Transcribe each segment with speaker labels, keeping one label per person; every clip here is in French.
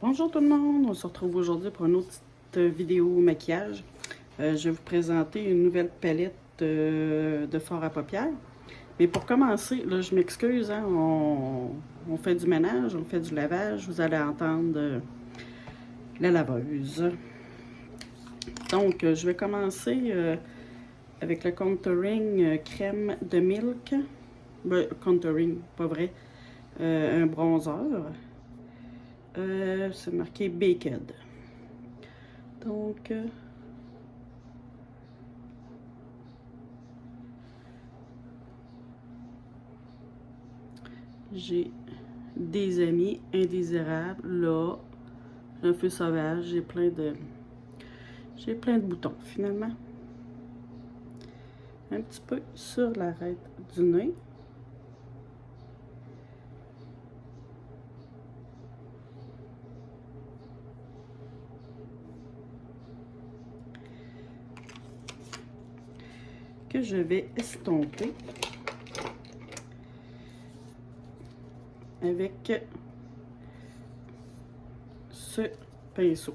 Speaker 1: Bonjour tout le monde, on se retrouve aujourd'hui pour une autre petite vidéo maquillage. Je vais vous présenter une nouvelle palette de fard à paupières. Mais pour commencer, là je m'excuse, hein, on fait du ménage, on fait du lavage, vous allez entendre la laveuse. Donc je vais commencer avec le contouring crème de milk. Contouring, pas vrai, un bronzer. C'est marqué Baked. Donc, j'ai des amis indésirables. Là, un feu sauvage. J'ai plein de boutons finalement. Un petit peu sur l'arête du nez. Que je vais estomper avec ce pinceau.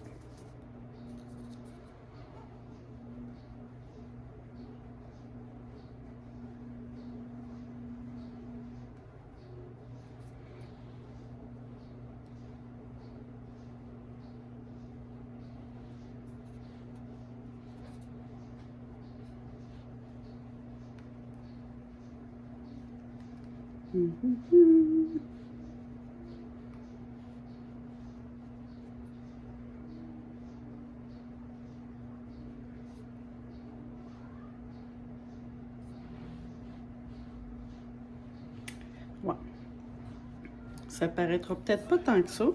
Speaker 1: Ouais. Ça paraîtra peut-être pas tant que ça.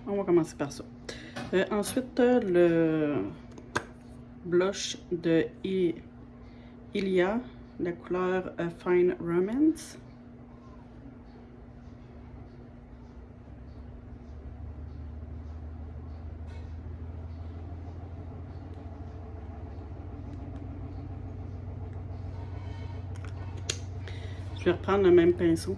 Speaker 1: On va commencer par ça. Ensuite, le blush de Ilia, la couleur Fine Romance. Je vais reprendre le même pinceau.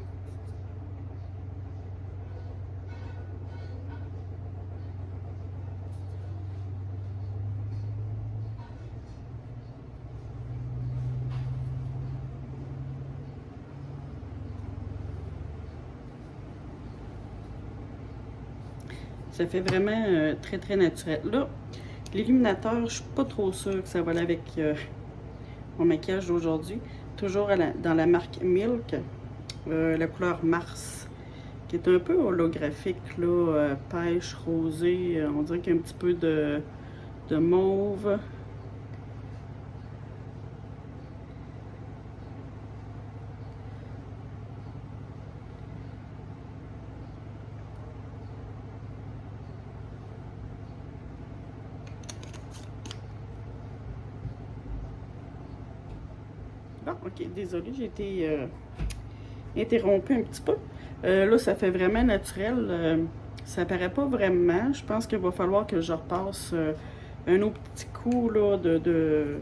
Speaker 1: Ça fait vraiment très naturel. Là, l'illuminateur, je suis pas trop sûre que ça va aller avec mon maquillage d'aujourd'hui. Toujours dans la marque Milk, la couleur Mars, qui est un peu holographique, là, pêche, rosé, on dirait qu'il y a un petit peu de mauve. Bon, ok, désolée, j'ai été interrompue un petit peu. Là, ça fait vraiment naturel. Ça paraît pas vraiment. Je pense qu'il va falloir que je repasse un autre petit coup là, de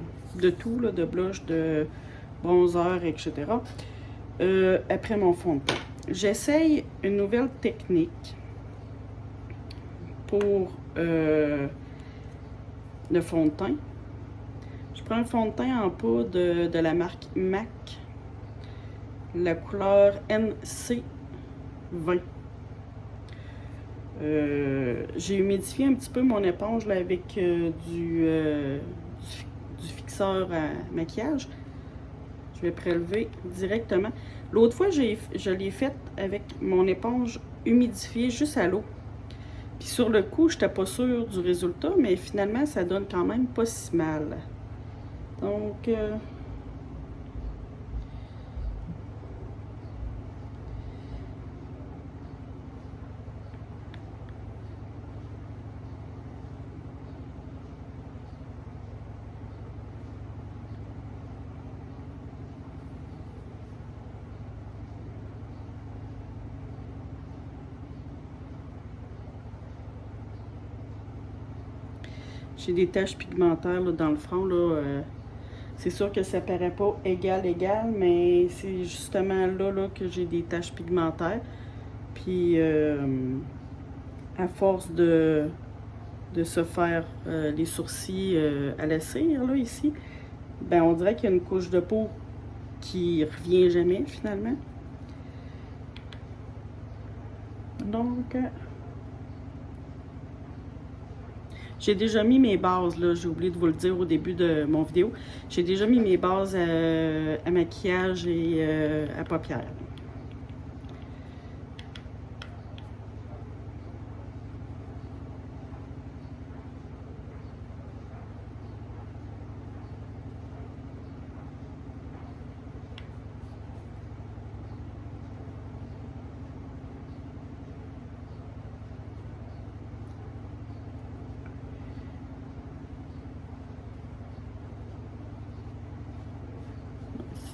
Speaker 1: tout, là, de blush, de bronzer, etc. Après mon fond de teint. J'essaye une nouvelle technique pour le fond de teint. Je prends un fond de teint en poudre de la marque MAC, la couleur NC20. J'ai humidifié un petit peu mon éponge là, avec du fixeur à maquillage. Je vais prélever directement. L'autre fois, je l'ai fait avec mon éponge humidifiée juste à l'eau. Puis sur le coup, je n'étais pas sûre du résultat, mais finalement, ça donne quand même pas si mal. Donc, j'ai des taches pigmentaires là, dans le front. Là, c'est sûr que ça paraît pas égal, mais c'est justement là que j'ai des taches pigmentaires. Puis, à force de se faire les sourcils à la cire, là, ici, ben on dirait qu'il y a une couche de peau qui revient jamais, finalement. Donc, j'ai déjà mis mes bases, là, j'ai oublié de vous le dire au début de mon vidéo. J'ai déjà mis mes bases à maquillage et à paupières.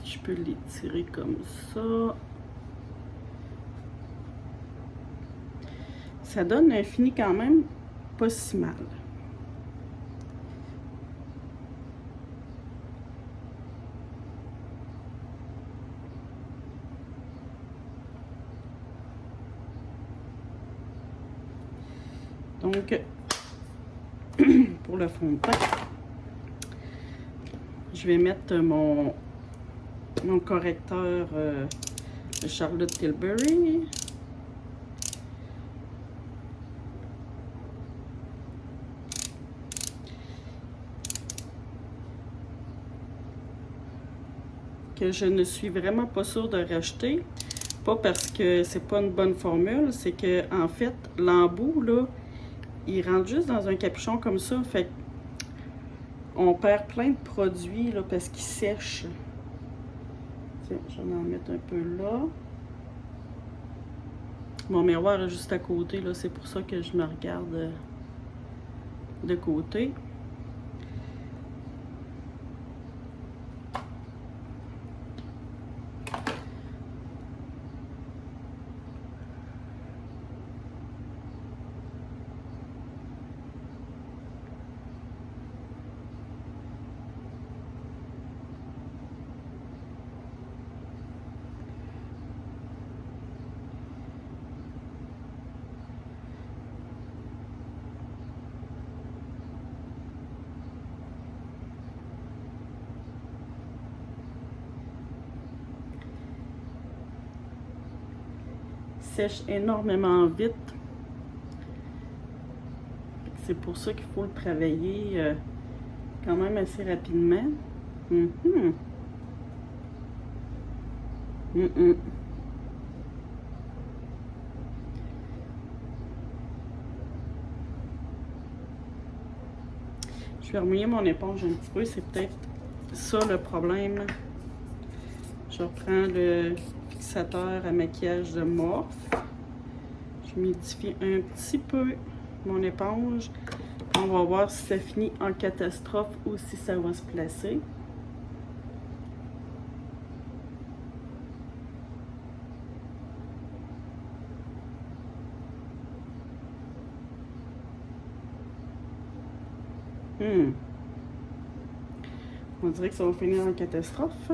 Speaker 1: Si je peux l'étirer comme ça. Ça donne un fini quand même pas si mal. Donc, pour le fond de teint, je vais mettre mon correcteur de Charlotte Tilbury. Que je ne suis vraiment pas sûre de racheter. Pas parce que c'est pas une bonne formule, c'est que en fait, l'embout, là, il rentre juste dans un capuchon comme ça. Fait on perd plein de produits là, parce qu'ils sèchent. Tiens, je vais en mettre un peu là. Mon miroir est juste à côté, là, c'est pour ça que je me regarde de côté. Sèche énormément vite. C'est pour ça qu'il faut le travailler quand même assez rapidement. Je vais remouiller mon éponge un petit peu, c'est peut-être ça le problème. Je reprends le fixateur à maquillage de Morphe. Je modifie un petit peu mon éponge. On va voir si ça finit en catastrophe ou si ça va se placer. On dirait que ça va finir en catastrophe.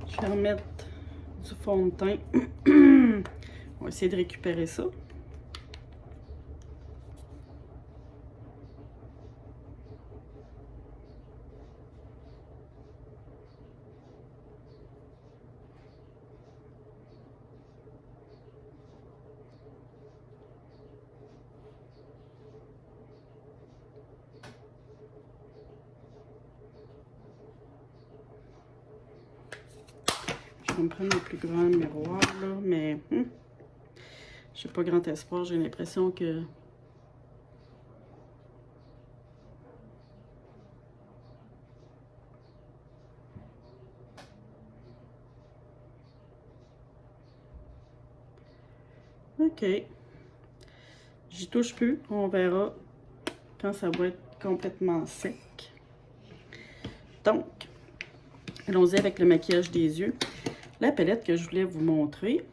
Speaker 1: Je vais remettre du fond de teint. On va essayer de récupérer ça. Je vais me prendre le plus grand miroir, là, mais j'ai pas grand espoir. J'ai l'impression que... OK. J'y touche plus. On verra quand ça va être complètement sec. Donc, allons-y avec le maquillage des yeux. La palette que je voulais vous montrer,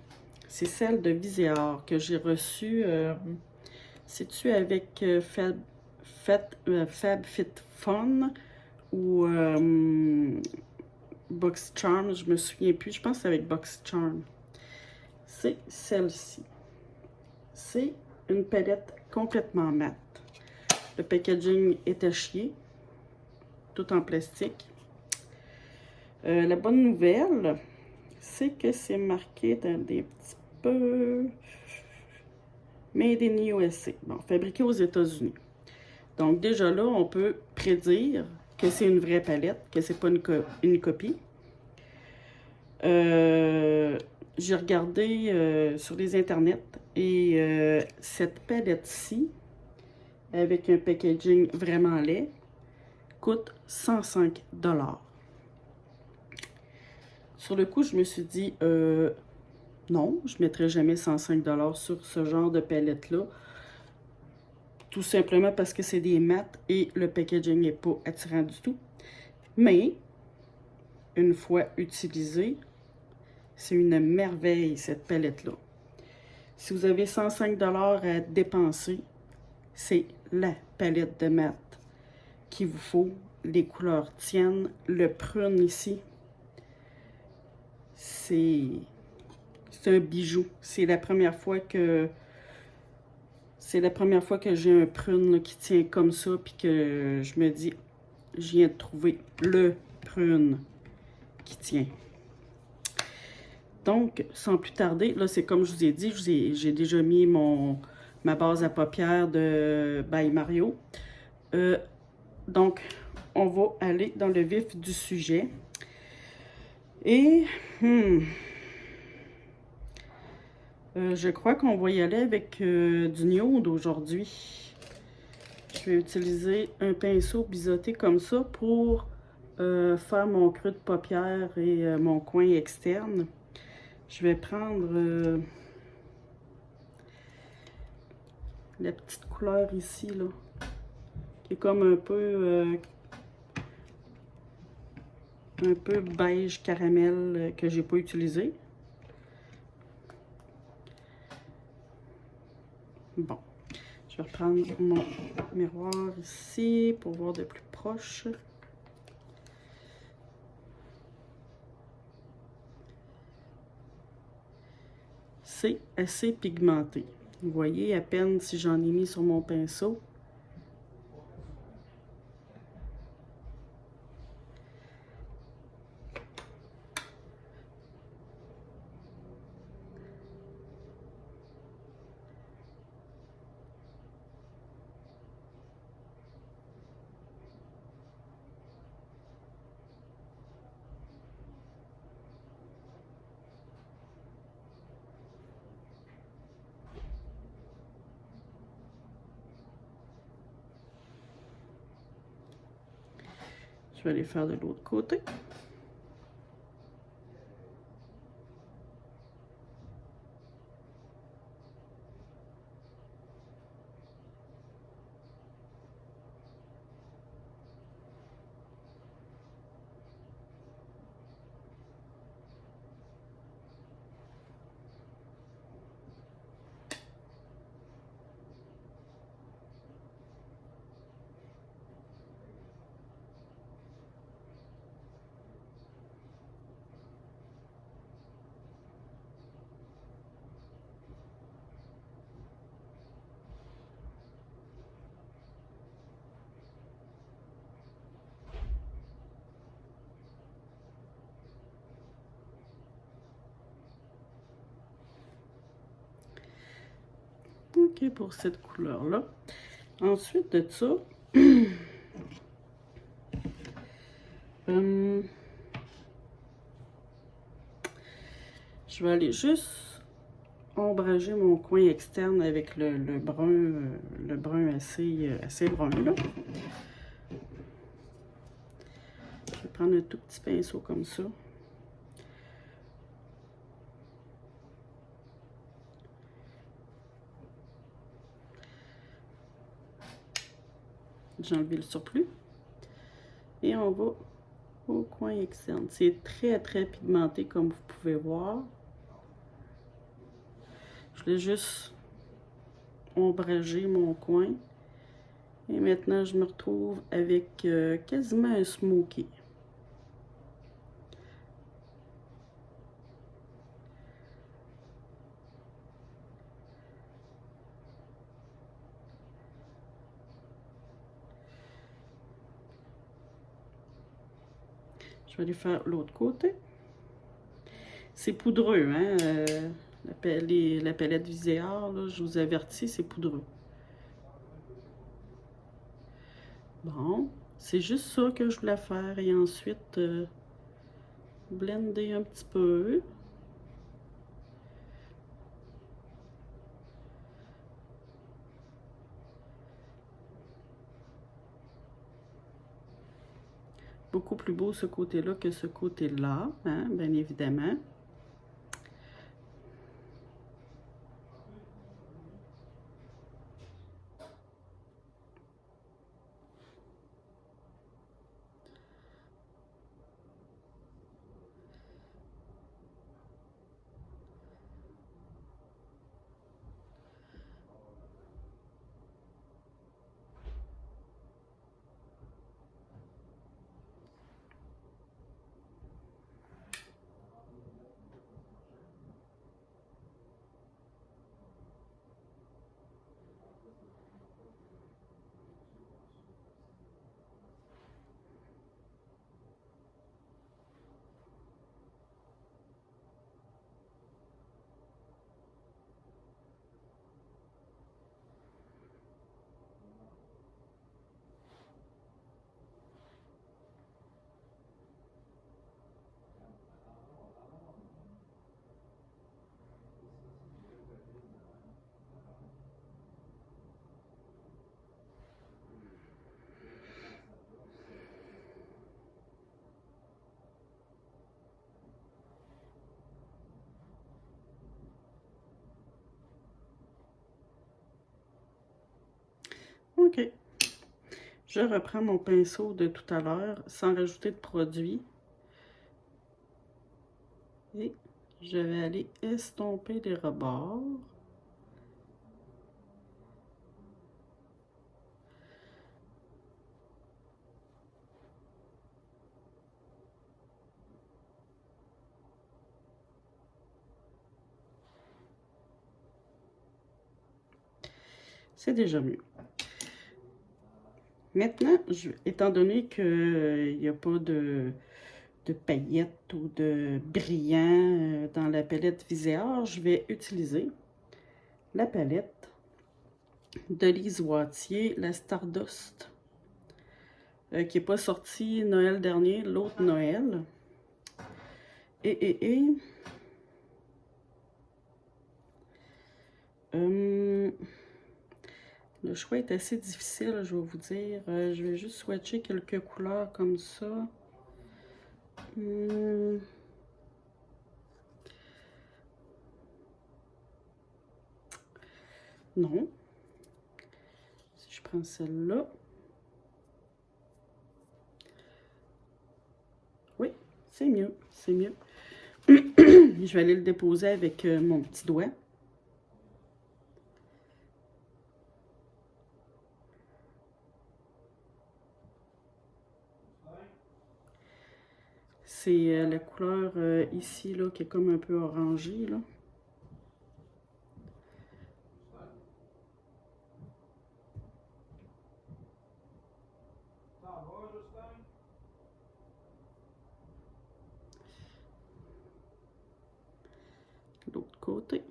Speaker 1: c'est celle de Viséart que j'ai reçue, c'est-tu avec FabFitFun ou Box Charm, je me souviens plus, je pense que c'est avec Box Charm. C'est celle-ci. C'est une palette complètement mate. Le packaging est à chier, tout en plastique. La bonne nouvelle, c'est que c'est marqué dans des petits peu Made in USA. Bon, fabriqué aux États-Unis. Donc déjà là, on peut prédire que c'est une vraie palette, que c'est pas une copie. J'ai regardé sur les internets et cette palette-ci, avec un packaging vraiment laid, coûte 105 $. Sur le coup, je me suis dit, non, je ne mettrai jamais 105 $ sur ce genre de palette-là. Tout simplement parce que c'est des mattes et le packaging n'est pas attirant du tout. Mais, une fois utilisée, c'est une merveille, cette palette-là. Si vous avez 105 $ à dépenser, c'est la palette de mat qu'il vous faut. Les couleurs tiennent. Le prune ici, c'est un bijou. C'est la première fois que j'ai un prune là, qui tient comme ça, puis que je me dis, je viens de trouver le prune qui tient. Donc, sans plus tarder, là, c'est comme je vous ai dit, j'ai déjà mis ma base à paupières de By Mario. Donc, on va aller dans le vif du sujet. Et, je crois qu'on va y aller avec du nude aujourd'hui. Je vais utiliser un pinceau biseauté comme ça pour faire mon creux de paupière et mon coin externe. Je vais prendre la petite couleur ici, là, qui est comme un peu beige caramel que j'ai pas utilisé. Bon, je vais reprendre mon miroir ici pour voir de plus proche. C'est assez pigmenté. Vous voyez à peine si j'en ai mis sur mon pinceau. Je vais aller faire de l'autre côté. OK pour cette couleur-là. Ensuite de ça, je vais aller juste ombrager mon coin externe avec le brun assez brun, là. Je vais prendre un tout petit pinceau comme ça. J'ai enlevé le surplus. Et on va au coin externe. C'est très, très pigmenté, comme vous pouvez voir. Je voulais juste ombrager mon coin. Et maintenant, je me retrouve avec quasiment un smoky. Je vais aller faire l'autre côté. C'est poudreux, hein? La palette Viséart, là, je vous avertis, c'est poudreux. Bon, c'est juste ça que je voulais faire. Et ensuite, blender un petit peu. Beaucoup plus beau ce côté-là que ce côté-là, hein, bien évidemment. OK. Je reprends mon pinceau de tout à l'heure sans rajouter de produit. Et je vais aller estomper les rebords. C'est déjà mieux. Maintenant, étant donné qu'il n'y a pas de paillettes ou de brillants dans la palette Viséart, je vais utiliser la palette de Lise Wattier, la Stardust, qui n'est pas sortie Noël dernier, l'autre Noël. Le choix est assez difficile, je vais vous dire. Je vais juste swatcher quelques couleurs comme ça. Non. Si je prends celle-là. Oui, c'est mieux, c'est mieux. Je vais aller le déposer avec mon petit doigt. C'est la couleur ici, là, qui est comme un peu orangée, là. L'autre côté.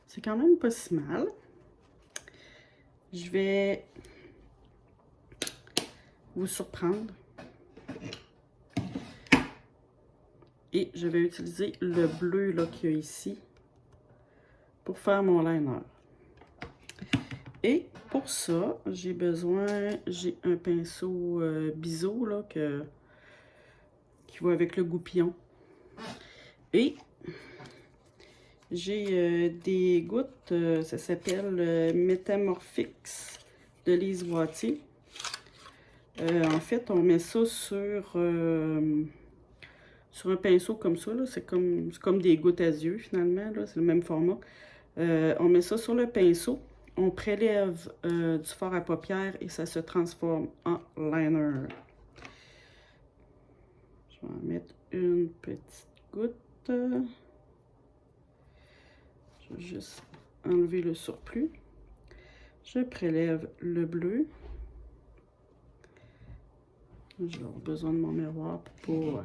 Speaker 1: C'est quand même pas si mal. Je vais vous surprendre. Et je vais utiliser le bleu qu'il y a ici pour faire mon liner. Et pour ça, j'ai un pinceau biseau là, qui va avec le goupillon. Et j'ai des gouttes, ça s'appelle Metamorphix de Lise Wattier. En fait, on met ça sur un pinceau comme ça. C'est comme des gouttes à yeux finalement. C'est le même format. On met ça sur le pinceau. On prélève du fard à paupières et ça se transforme en liner. Je vais en mettre une petite goutte. Je vais juste enlever le surplus. Je prélève le bleu. Je vais avoir besoin de mon miroir pour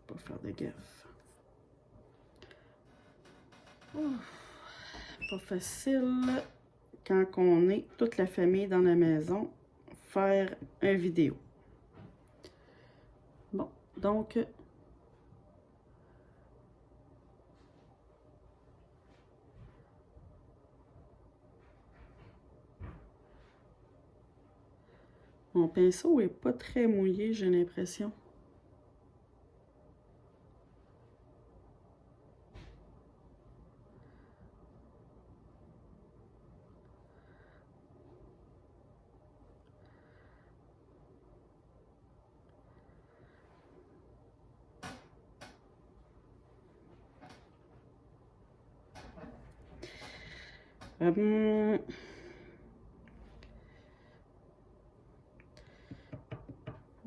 Speaker 1: pas faire de gaffe. Oh, pas facile quand on est toute la famille dans la maison faire une vidéo. Bon, donc mon pinceau est pas très mouillé, j'ai l'impression.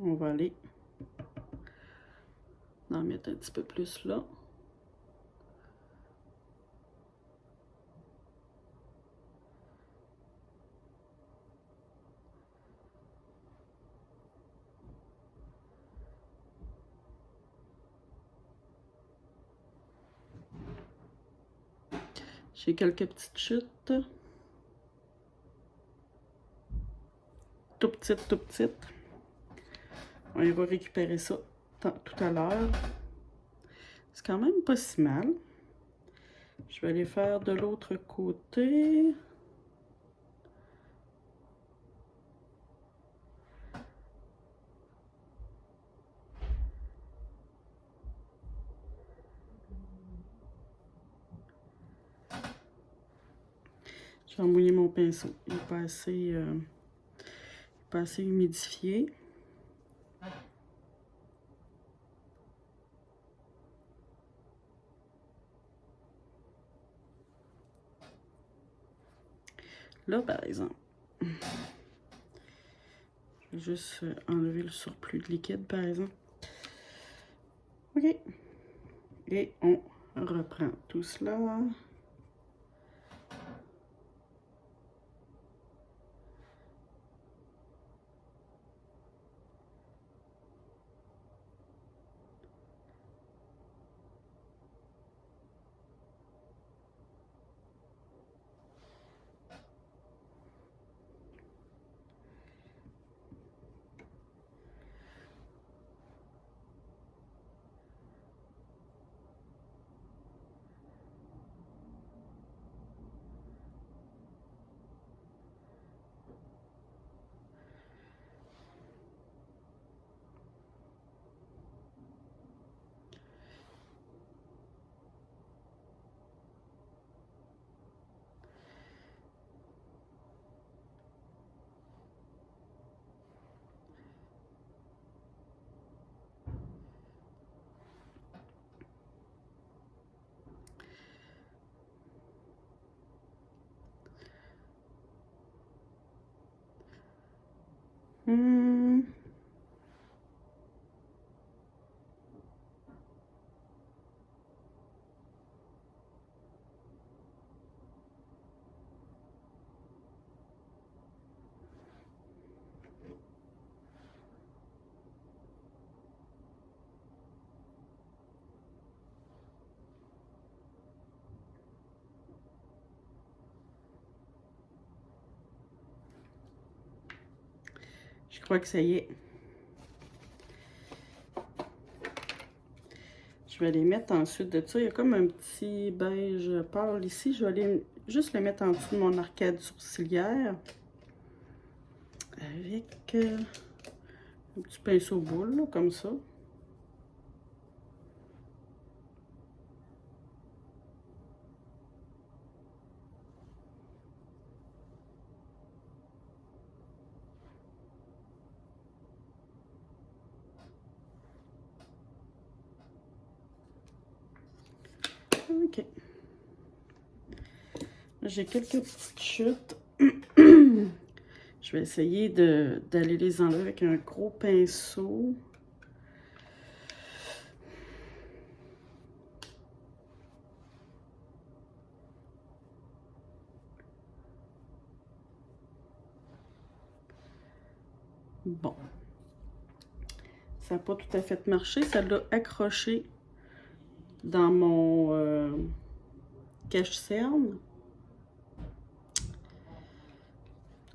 Speaker 1: On va aller en mettre un petit peu plus là. J'ai quelques petites chutes. Tout petites. On va récupérer ça tout à l'heure. C'est quand même pas si mal. Je vais aller faire de l'autre côté. Je vais mouiller mon pinceau. Il n'est pas assez humidifié. Là, par exemple, je vais juste enlever le surplus de liquide, par exemple. OK. Et on reprend tout cela. Je crois que ça y est. vais les mettre ensuite de ça. Il y a comme un petit beige pâle ici. Je vais aller juste le mettre en dessous de mon arcade sourcilière. Avec un petit pinceau boule, là, comme ça. OK. J'ai quelques petites chutes. Je vais essayer d'aller les enlever avec un gros pinceau. Bon. Ça n'a pas tout à fait marché. Ça l'a accroché dans mon cache-cerne.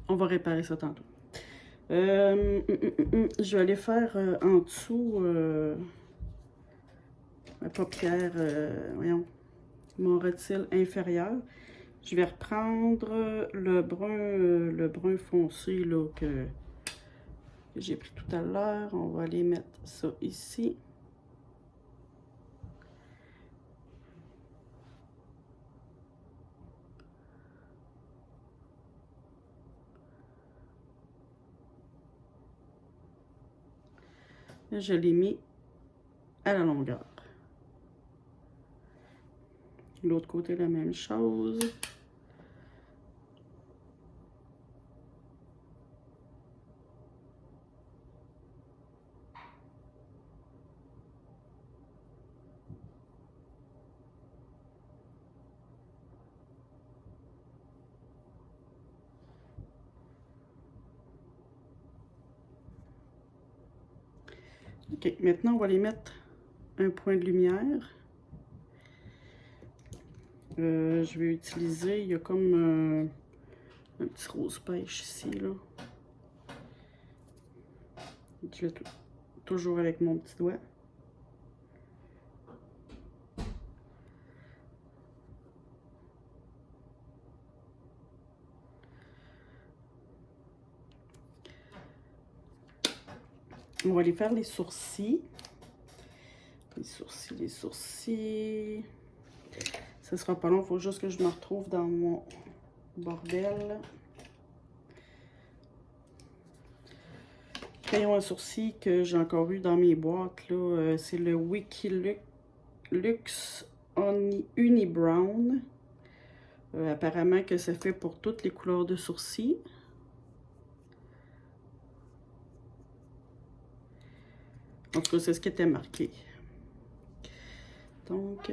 Speaker 1: On va réparer ça tantôt. Je vais aller faire en dessous ma paupière, voyons, mon retile inférieur. Je vais reprendre le brun foncé là, que j'ai pris tout à l'heure. On va aller mettre ça ici. Je l'ai mis à la longueur. L'autre côté, la même chose. OK, maintenant, on va les mettre un point de lumière. Je vais utiliser, il y a comme un petit rose pêche ici, là. Je vais toujours avec mon petit doigt. On va aller faire les sourcils. Les sourcils. Ce sera pas long, il faut juste que je me retrouve dans mon bordel. Crayon à sourcils que j'ai encore eu dans mes boîtes, là, c'est le Wikilux Uni Brown. Apparemment que ça fait pour toutes les couleurs de sourcils. En tout cas, c'est ce qui était marqué. Donc,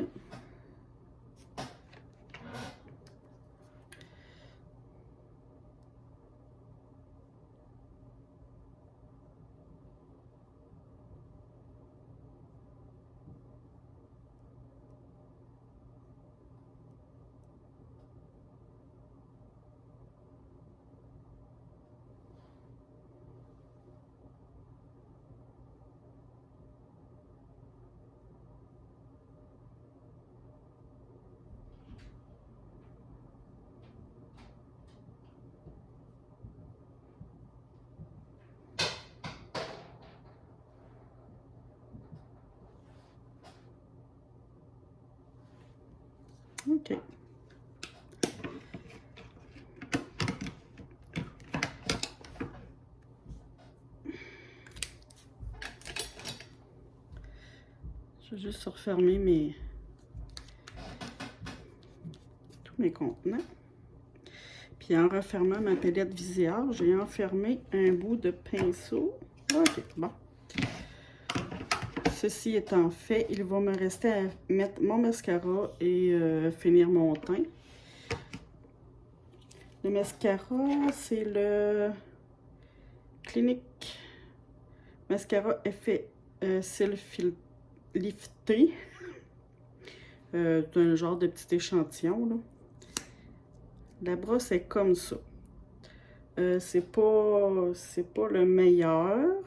Speaker 1: OK. Je vais juste refermer tous mes contenants. Puis en refermant ma palette visière, j'ai enfermé un bout de pinceau. OK, bon. Ceci étant fait, il va me rester à mettre mon mascara et finir mon teint. Le mascara, c'est le Clinique Mascara Effet Self Lifté. C'est un genre de petit échantillon, là. La brosse est comme ça. C'est pas le meilleur.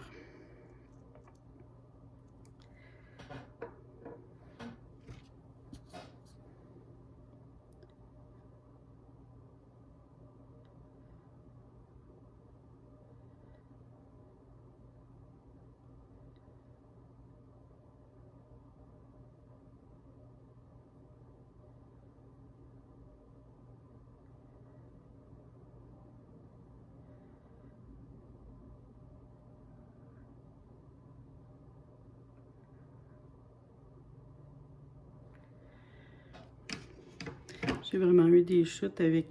Speaker 1: J'ai vraiment eu des chutes avec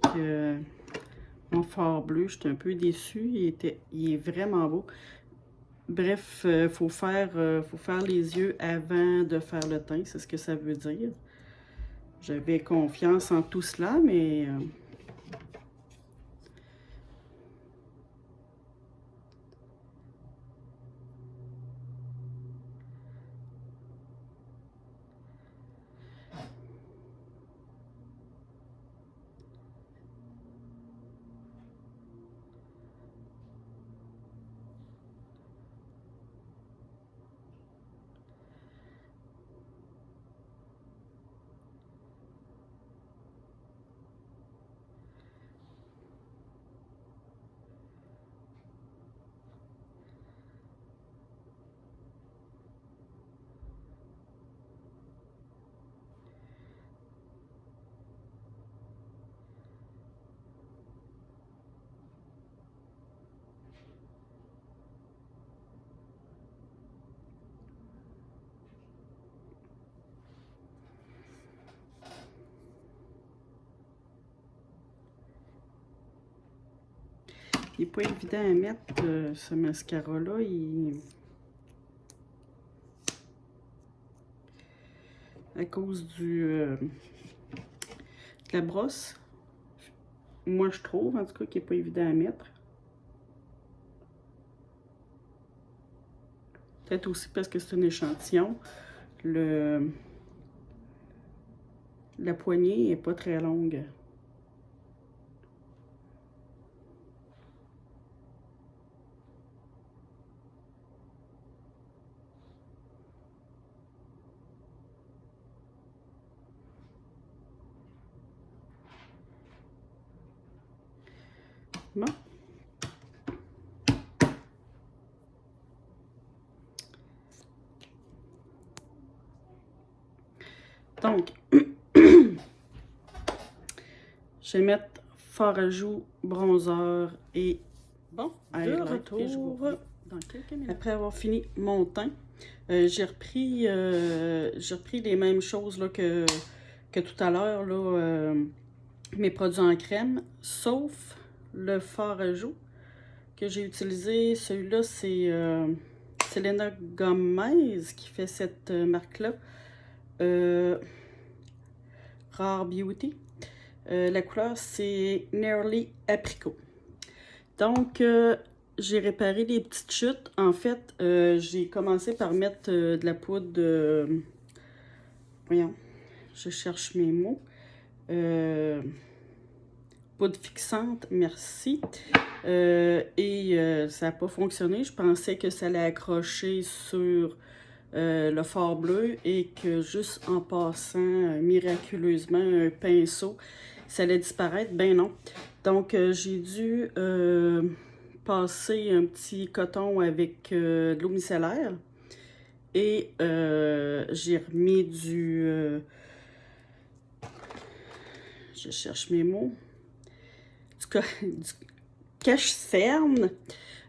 Speaker 1: mon fard bleu. J'étais un peu déçue. Il est vraiment beau. Bref, faut faire les yeux avant de faire le teint. C'est ce que ça veut dire. J'avais confiance en tout cela, mais... Il n'est pas évident à mettre ce mascara-là. À cause de la brosse. Moi, je trouve, en tout cas, qu'il n'est pas évident à mettre. Peut-être aussi parce que c'est un échantillon. La poignée n'est pas très longue. Bon. Donc, je vais mettre fard à joues, bronzer et bon, de retour dans quelques minutes. Après avoir fini mon teint, j'ai repris les mêmes choses là, que tout à l'heure, mes produits en crème, sauf le fard à joues que j'ai utilisé. Celui-là, c'est Selena Gomez qui fait cette marque-là. Rare Beauty. La couleur, c'est Nearly Apricot. Donc, j'ai réparé les petites chutes. En fait, j'ai commencé par mettre de la poudre de... Voyons, je cherche mes mots. Poudre fixante, merci. Et ça n'a pas fonctionné. Je pensais que ça allait accrocher sur le fard bleu et que juste en passant miraculeusement un pinceau, ça allait disparaître. Ben non. Donc, j'ai dû passer un petit coton avec de l'eau micellaire et j'ai remis du... je cherche mes mots. Du cache-cerne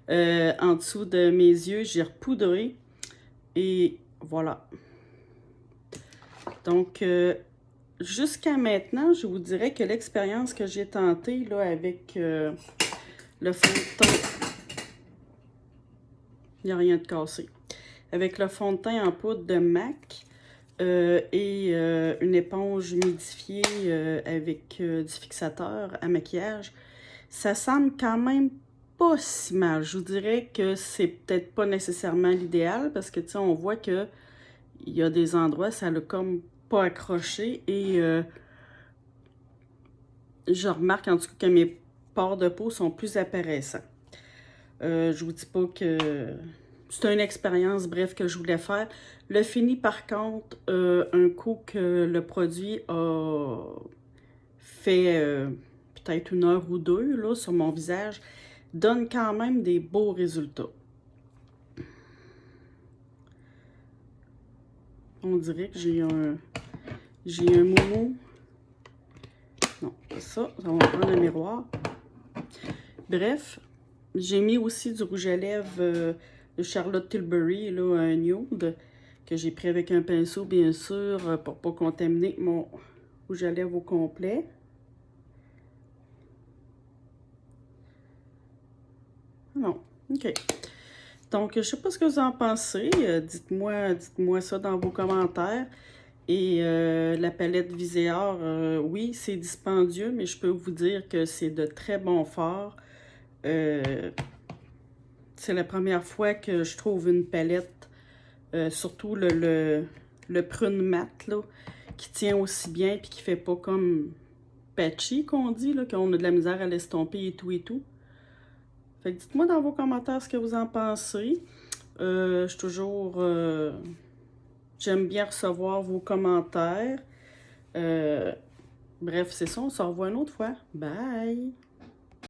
Speaker 1: en dessous de mes yeux. J'ai repoudré. Et voilà. Donc, jusqu'à maintenant, je vous dirais que l'expérience que j'ai tentée là, avec le fond de teint, il n'y a rien de cassé. Avec le fond de teint en poudre de MAC et une éponge humidifiée avec du fixateur à maquillage, ça semble quand même pas si mal. Je vous dirais que c'est peut-être pas nécessairement l'idéal parce que, tu sais, on voit que il y a des endroits, ça l'a comme pas accroché et je remarque en tout cas que mes pores de peau sont plus apparaissants. Je vous dis pas que c'est une expérience, bref, que je voulais faire. Le fini, par contre, un coup que le produit a fait peut-être 1 heure ou 2 là, sur mon visage, donne quand même des beaux résultats. On dirait que j'ai un moumou. Non, pas ça. Ça va prendre un miroir. Bref, j'ai mis aussi du rouge à lèvres de Charlotte Tilbury, là, un nude, que j'ai pris avec un pinceau, bien sûr, pour pas contaminer mon rouge à lèvres au complet. Non. OK. Donc, je sais pas ce que vous en pensez. Dites-moi ça dans vos commentaires. Et la palette Viséard, oui, c'est dispendieux, mais je peux vous dire que c'est de très bons fards. C'est la première fois que je trouve une palette, surtout le prune mat, là, qui tient aussi bien et qui fait pas comme patchy, qu'on dit, là, qu'on a de la misère à l'estomper et tout et tout. Fait que dites-moi dans vos commentaires ce que vous en pensez. Je suis toujours... j'aime bien recevoir vos commentaires. Bref, c'est ça, on se revoit une autre fois. Bye!